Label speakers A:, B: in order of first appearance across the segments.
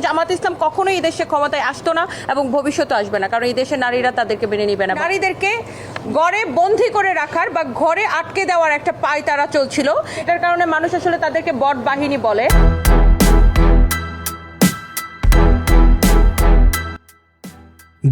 A: জামাত ইসলাম কখনোই এই দেশে ক্ষমতায় আসতো না এবং ভবিষ্যতে আসবে না, কারণ এই দেশের নারীরা তাদেরকে মেনে নিবে না। নারীদেরকে ঘরে বন্দী করে রাখার বা ঘরে আটকে দেওয়ার একটা পায়তারা চলছিল, এটার কারণে মানুষ আসলে তাদেরকে বট বাহিনী বলে।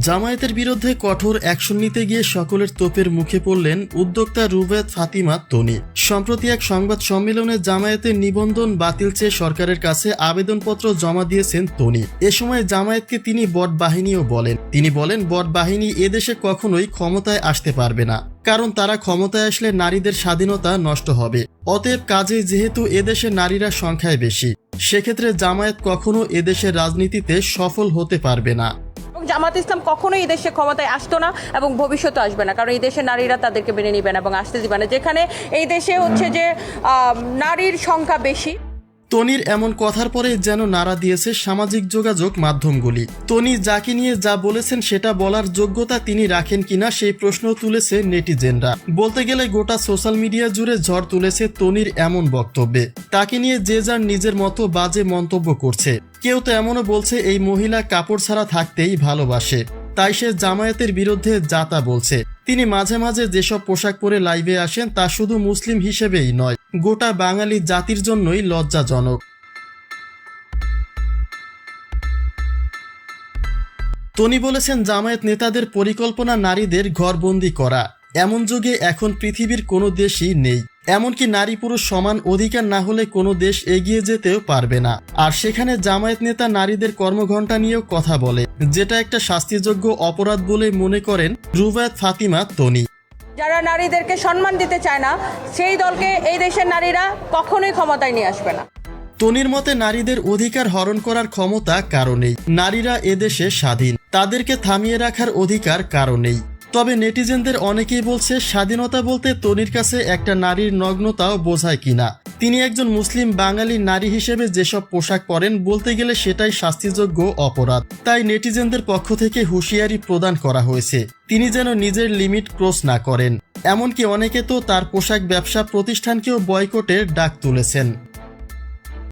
B: জামায়াতের বিরুদ্ধে কঠোর অ্যাকশন নিতে গিয়ে সকলের তোপের মুখে পড়লেন উদ্যোক্তা রুবায়েত ফাতিমা তনি। সম্প্রতি এক সংবাদ সম্মেলনে জামায়াতের নিবন্ধন বাতিল চেয়ে সরকারের কাছে আবেদনপত্র জমা দিয়েছেন তনি। এ সময় জামায়াতকে তিনি বট বাহিনীও বলেন। তিনি বলেন, বট বাহিনী এদেশে কখনোই ক্ষমতায় আসতে পারবে না, কারণ তারা ক্ষমতায় আসলে নারীদের স্বাধীনতা নষ্ট হবে। অতএব কাজে যেহেতু এদেশে নারীরা সংখ্যায় বেশি, সেক্ষেত্রে জামায়াত কখনো এদেশের রাজনীতিতে সফল হতে পারবে না।
A: জামাত ইসলাম কখনোই এই দেশে ক্ষমতায় আসতো না এবং ভবিষ্যতে আসবে না, কারণ এই দেশের নারীরা তাদেরকে মেনে নিবে না এবং আসতে দিবে না, যেখানে এই দেশে হচ্ছে যে নারীর সংখ্যা বেশি।
B: তনির এমন কথার পরে যেন নাড়া দিয়েছে সামাজিক যোগাযোগ মাধ্যমগুলি। তনি যাকে নিয়ে যা বলেছেন সেটা বলার যোগ্যতা তিনি রাখেন কিনা সেই প্রশ্ন তুলেছে নেটিজেনরা। বলতে গেলে গোটা সোশ্যাল মিডিয়া জুড়ে ঝড় তুলেছে তনির এমন বক্তব্যে। তাকে নিয়ে যে যার নিজের মতো বাজে মন্তব্য করছে। কেউ তো এমনও বলছে এই মহিলা কাপড় ছাড়া থাকতেই ভালোবাসে, তাই সে জামায়াতের বিরুদ্ধে যাতা বলছে। তিনি মাঝে মাঝে যেসব পোশাক পরে লাইভে আসেন তা শুধু মুসলিম হিসেবেই নয়, গোটা বাঙালি জাতির জন্যই লজ্জাজনক। তনি বলেছেন, জামায়াত নেতাদের পরিকল্পনা নারীদের ঘরবন্দি করা। এমন যুগে এখন পৃথিবীর কোনো দেশই নেই, এমনকি নারী পুরুষ সমান অধিকার না হলে কোনো দেশ এগিয়ে যেতেও পারবে না। আর সেখানে জামায়াত নেতা নারীদের কর্মঘণ্টা নিয়েও কথা বলে, যেটা একটা শাস্তিযোগ্য অপরাধ বলে মনে করেন রুবায়েত ফাতিমা তনি।
A: যারা নারীদেরকে সম্মান দিতে চায় না, সেই দলকে এই দেশের নারীরা কখনোই ক্ষমতায় নিয়ে আসবে না।
B: তনির মতে নারীদের অধিকার হরণ করার ক্ষমতা কারো নেই। নারীরা এদেশে স্বাধীন, তাদেরকে থামিয়ে রাখার অধিকার কারো নেই। তবে নেটিজেনদের অনেকেই বলছে, স্বাধীনতা বলতে তনির কাছে একটা নারীর নগ্নতাও বোঝায় কিনা। তিনি একজন মুসলিম বাঙালি নারী হিসেবে যেসব পোশাক পরেন, বলতে গেলে সেটাই শাস্তিযোগ্য অপরাধ। তাই নেটিজেনদের পক্ষ থেকে হুঁশিয়ারি প্রদান করা হয়েছে তিনি যেন নিজের লিমিট ক্রস না করেন। এমনকি অনেকে তো তার পোশাক ব্যবসা প্রতিষ্ঠানকেও বয়কটের ডাক তুলেছেন।